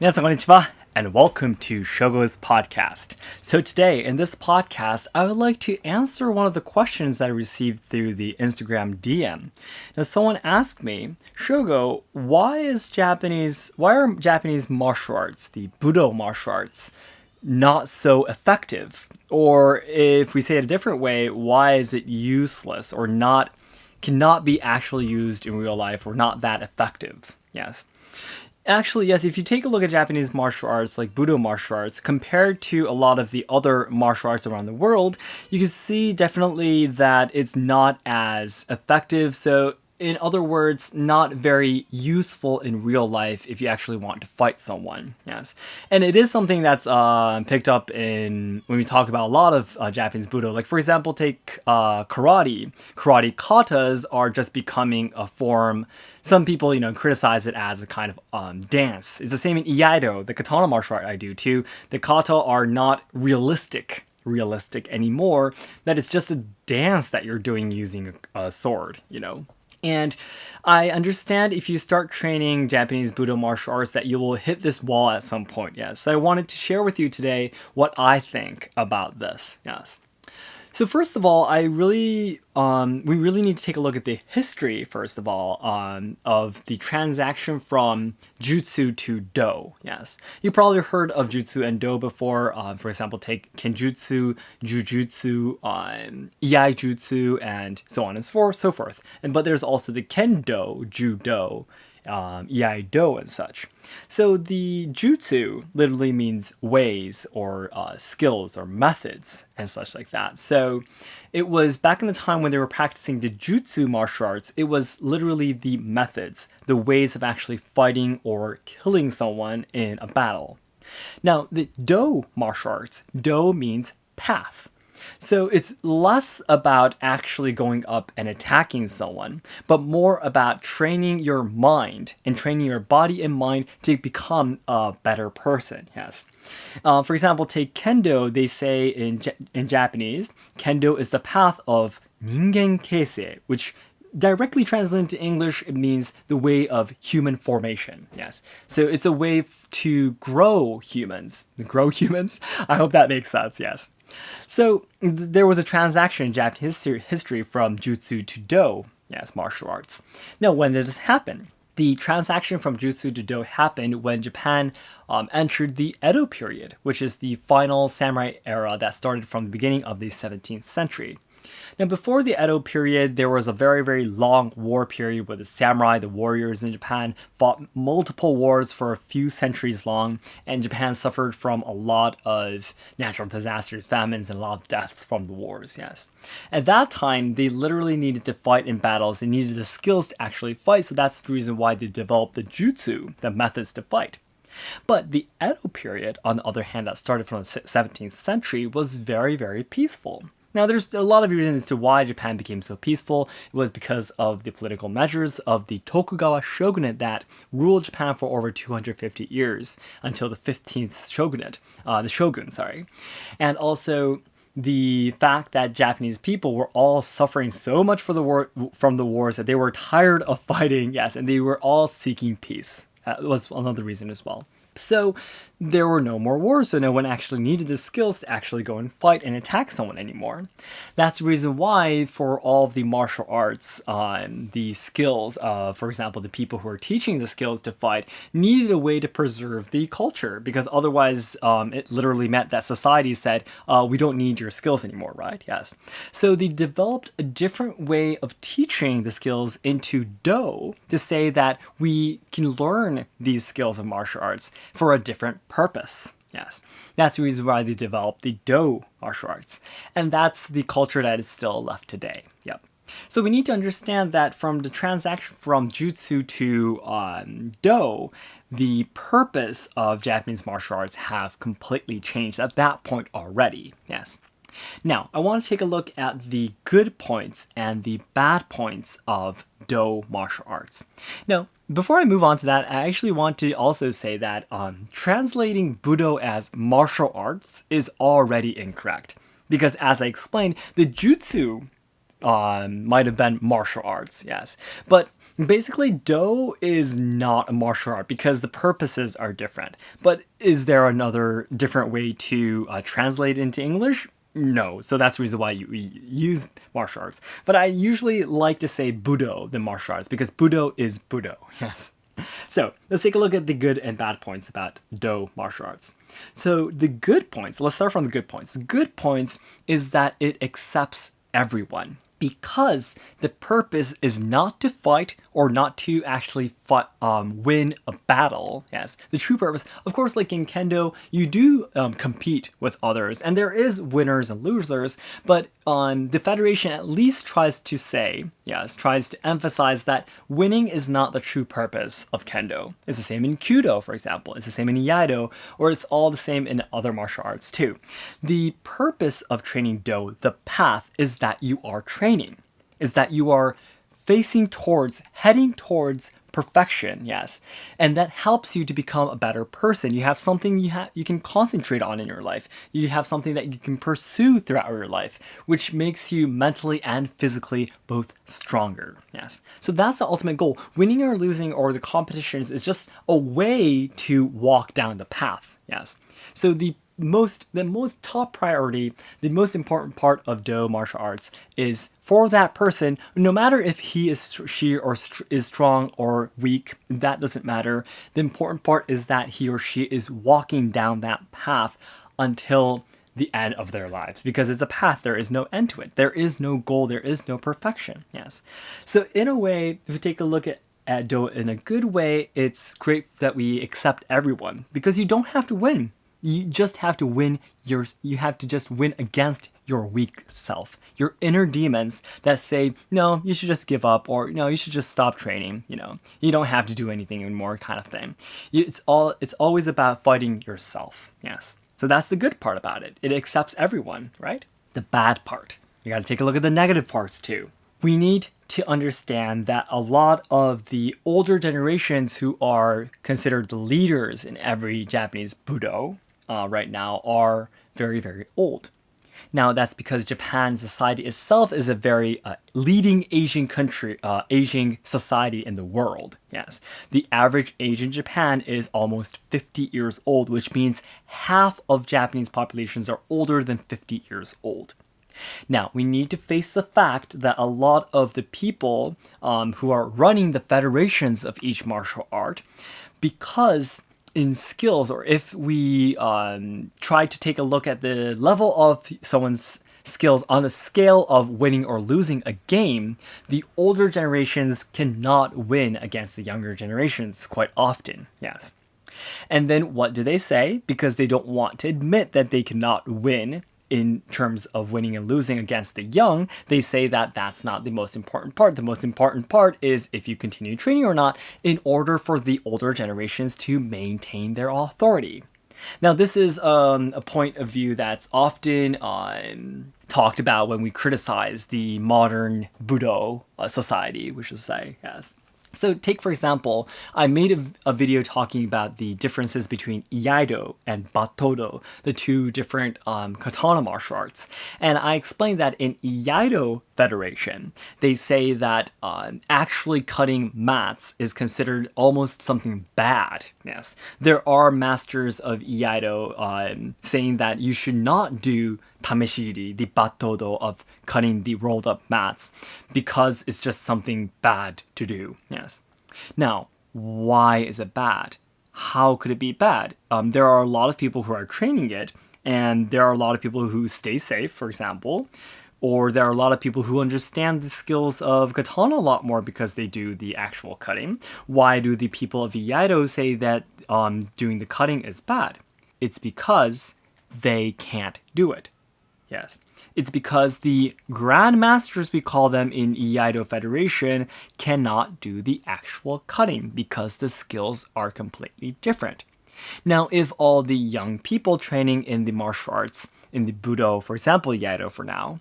皆さんこんにちは, and welcome to Shogo's podcast. So today, in this podcast, I would like to answer one of the questions that I received through the Instagram DM. Now, someone asked me, Shogo, why are Japanese martial arts, the Budo martial arts, not so effective? Or if we say it a different way, why is it useless or cannot be actually used in real life or not that effective? Yes. Actually, yes, if you take a look at Japanese martial arts like Budo martial arts compared to a lot of the other martial arts around the world, you can see definitely that it's not as effective. So, in other words, not very useful in real life if you actually want to fight someone. Yes. And it is something that's picked up when we talk about a lot of Japanese Budo. Like, for example, take karate. Karate katas are just becoming a form. Some people, criticize it as a kind of dance. It's the same in Iaido, the katana martial art I do too. The kata are not realistic anymore. That it's just a dance that you're doing using a sword, And I understand if you start training Japanese Budo martial arts that you will hit this wall at some point, yes. So I wanted to share with you today what I think about this, yes. So first of all, we really need to take a look at the history, first of all, of the transaction from Jutsu to Do. Yes, you probably heard of Jutsu and Do before. For example, take Kenjutsu, Jujutsu, Iaijutsu, and so on and so forth. But there's also the Kendo, Judo, Iaido, and such. So the jutsu literally means ways or skills or methods and such like that. So it was back in the time when they were practicing the jutsu martial arts, it was literally the methods, the ways of actually fighting or killing someone in a battle. Now, the Do martial arts, Do means path. So it's less about actually going up and attacking someone, but more about training your mind and training your body and mind to become a better person. Yes. For example, take Kendo. They say in Japanese, Kendo is the path of ningen keisei, which directly translated into English, it means the way of human formation. Yes. So it's a way to grow humans. Grow humans? I hope that makes sense. Yes. So there was a transaction in Japanese history from Jutsu to Do, yes, martial arts. Now, when did this happen? The transaction from Jutsu to Do happened when Japan entered the Edo period, which is the final samurai era that started from the beginning of the 17th century. Now, before the Edo period, there was a very, very long war period where the samurai, the warriors in Japan, fought multiple wars for a few centuries long, and Japan suffered from a lot of natural disasters, famines, and a lot of deaths from the wars, yes. At that time, they literally needed to fight in battles. They needed the skills to actually fight, so that's the reason why they developed the jutsu, the methods to fight. But the Edo period, on the other hand, that started from the 17th century, was very, very peaceful. Now, there's a lot of reasons to why Japan became so peaceful. It was because of the political measures of the Tokugawa shogunate that ruled Japan for over 250 years until the 15th shogunate, the shogun, sorry. And also the fact that Japanese people were all suffering so much from the wars that they were tired of fighting, yes, and they were all seeking peace. That was another reason as well. So there were no more wars, so no one actually needed the skills to actually go and fight and attack someone anymore. That's the reason why for all of the martial arts, the skills, for example, the people who are teaching the skills to fight needed a way to preserve the culture, because otherwise it literally meant that society said, we don't need your skills anymore, right? Yes. So they developed a different way of teaching the skills into Do to say that we can learn these skills of martial arts for a different purpose. Yes, that's the reason why they developed the Do martial arts. And that's the culture that is still left today. Yep. So we need to understand that from the transaction from Jutsu to Do, the purpose of Japanese martial arts have completely changed at that point already. Yes. Now, I want to take a look at the good points and the bad points of Do martial arts. Now, before I move on to that, I actually want to also say that translating Budo as martial arts is already incorrect. Because as I explained, the jutsu might have been martial arts, yes. But basically, Do is not a martial art because the purposes are different. But is there another different way to translate into English? No. So that's the reason why we use martial arts. But I usually like to say Budo than martial arts because Budo is Budo, yes. So let's take a look at the good and bad points about Do martial arts. So the good points, let's start from the good points. The good points is that it accepts everyone because the purpose is not to fight or not to actually win a battle. Yes, the true purpose, of course, like in Kendo, you do compete with others and there is winners and losers, but the Federation at least tries to say, yes, tries to emphasize that winning is not the true purpose of Kendo. It's the same in Kyudo, for example. It's the same in Iaido, or it's all the same in other martial arts too. The purpose of training Do, the path, is that you are training, is that you are heading towards perfection, yes. And that helps you to become a better person. You have something you can concentrate on in your life. You have something that you can pursue throughout your life, which makes you mentally and physically both stronger, yes. So that's the ultimate goal. Winning or losing or the competitions is just a way to walk down the path, yes. So the most top priority, the most important part of Do martial arts is for that person, no matter if she is strong or weak, that doesn't matter. The important part is that he or she is walking down that path until the end of their lives, because it's a path. There is no end to it. There is no goal. There is no perfection. Yes. So in a way, if we take a look at Do in a good way, it's great that we accept everyone because you don't have to win. You just have to win you have to just win against your weak self, your inner demons that say, no, you should just give up, or no, you should just stop training, you don't have to do anything anymore kind of thing. It's always about fighting yourself. Yes. So that's the good part about it. It accepts everyone, right? The bad part. You got to take a look at the negative parts too. We need to understand that a lot of the older generations who are considered the leaders in every Japanese Budo right now are very, very old. Now that's because Japan society itself is a very leading Asian country, Asian society in the world. Yes, the average age in Japan is almost 50 years old, which means half of Japanese populations are older than 50 years old. Now, we need to face the fact that a lot of the people who are running the federations of each martial art, because in skills, or if we try to take a look at the level of someone's skills on a scale of winning or losing a game, the older generations cannot win against the younger generations quite often, yes. And then what do they say? Because they don't want to admit that they cannot win in terms of winning and losing against the young, they say that that's not the most important part. The most important part is if you continue training or not, in order for the older generations to maintain their authority. Now, this is a point of view that's often talked about when we criticize the modern Budo society, which is say, yes. So take, for example, I made a video talking about the differences between Iaido and Batodo, the two different katana martial arts. And I explained that in Iaido Federation, they say that actually cutting mats is considered almost something bad. Yes, there are masters of Iaido saying that you should not do tameshiri, the batodo of cutting the rolled up mats, because it's just something bad to do. Yes. Now, why is it bad? How could it be bad? There are a lot of people who are training it, and there are a lot of people who stay safe, for example, or there are a lot of people who understand the skills of katana a lot more because they do the actual cutting. Why do the people of Iaido say that doing the cutting is bad? It's because they can't do it. Yes. It's because the grandmasters, we call them in Iaido Federation, cannot do the actual cutting because the skills are completely different. Now, if all the young people training in the martial arts, in the Budo, for example, Iaido for now,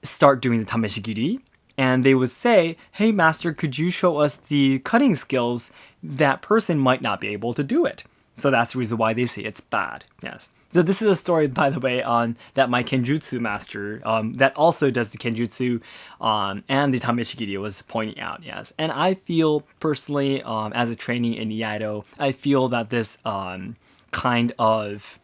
start doing the tameshigiri, and they would say, hey, master, could you show us the cutting skills? That person might not be able to do it. So that's the reason why they say it's bad. Yes. So this is a story, by the way, that my Kenjutsu master, that also does the Kenjutsu and the Tameshigiri, was pointing out, yes. And I feel personally, as a training in Iaido, I feel that this kind of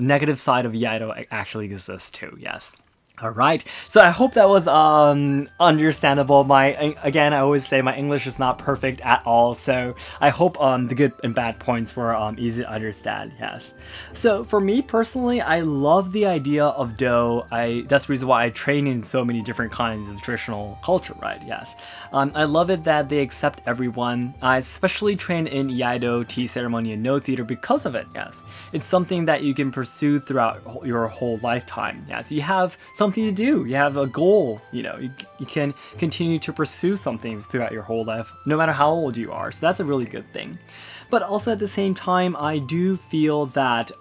negative side of Iaido actually exists too, yes. All right, so I hope that was understandable. Again, I always say my English is not perfect at all, so I hope the good and bad points were easy to understand. Yes. So for me personally, I love the idea of Do. That's the reason why I train in so many different kinds of traditional culture. Right? Yes. I love it that they accept everyone. I especially train in Iaido, tea ceremony, and No theater because of it. Yes, it's something that you can pursue throughout your whole lifetime. Yes, you have something to do. You have a goal. You can continue to pursue something throughout your whole life, no matter how old you are. So that's a really good thing. But also at the same time, I do feel that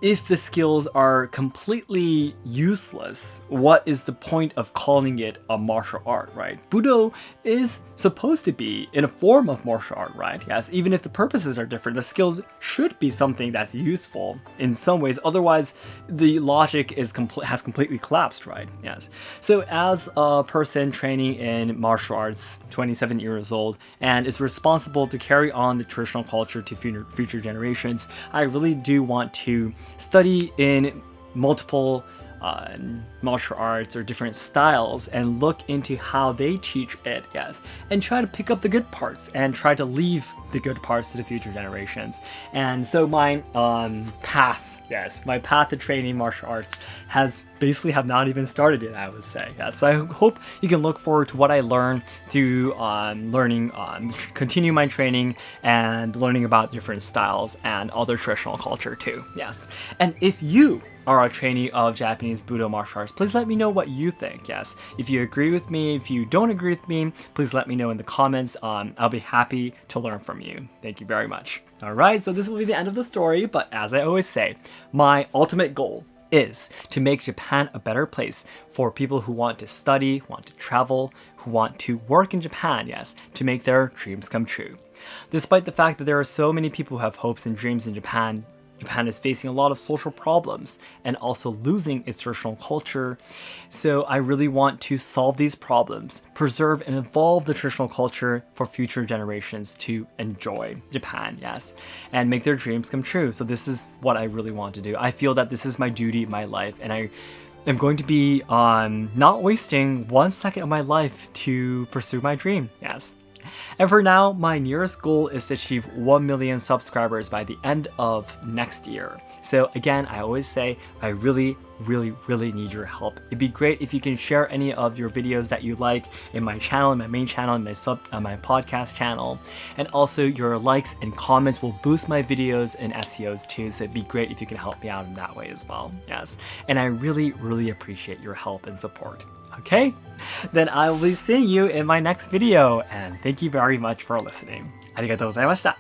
if the skills are completely useless, what is the point of calling it a martial art, right? Budo is supposed to be in a form of martial art, right? Yes, even if the purposes are different, the skills should be something that's useful in some ways. Otherwise, the logic has completely collapsed, right? Yes. So as a person training in martial arts, 27 years old, and is responsible to carry on the traditional culture to future generations, I really do want to study in multiple martial arts or different styles and look into how they teach it, yes, and try to pick up the good parts and try to leave the good parts to the future generations. And so my path to training martial arts have not even started yet, I would say. Yeah, so I hope you can look forward to what I learn through continue my training and learning about different styles and other traditional culture too. Yes, and if you are a trainee of Japanese Budo martial arts, please let me know what you think. Yes, if you agree with me, if you don't agree with me, please let me know in the comments. I'll be happy to learn from you. Thank you very much. Alright, so this will be the end of the story, but as I always say, my ultimate goal is to make Japan a better place for people who want to study, want to travel, who want to work in Japan, yes, to make their dreams come true. Despite the fact that there are so many people who have hopes and dreams in Japan, Japan is facing a lot of social problems and also losing its traditional culture. So I really want to solve these problems, preserve and evolve the traditional culture for future generations to enjoy Japan, yes, and make their dreams come true. So this is what I really want to do. I feel that this is my duty in my life, and I am going to be not wasting 1 second of my life to pursue my dream, yes. And for now, my nearest goal is to achieve 1 million subscribers by the end of next year. So again, I always say, I really need your help. It'd be great if you can share any of your videos that you like in my channel, in my main channel, in my podcast channel. And also your likes and comments will boost my videos and SEOs too. So it'd be great if you can help me out in that way as well. Yes. And I really appreciate your help and support. Okay, then I will be seeing you in my next video, and thank you very much for listening. ありがとうございました。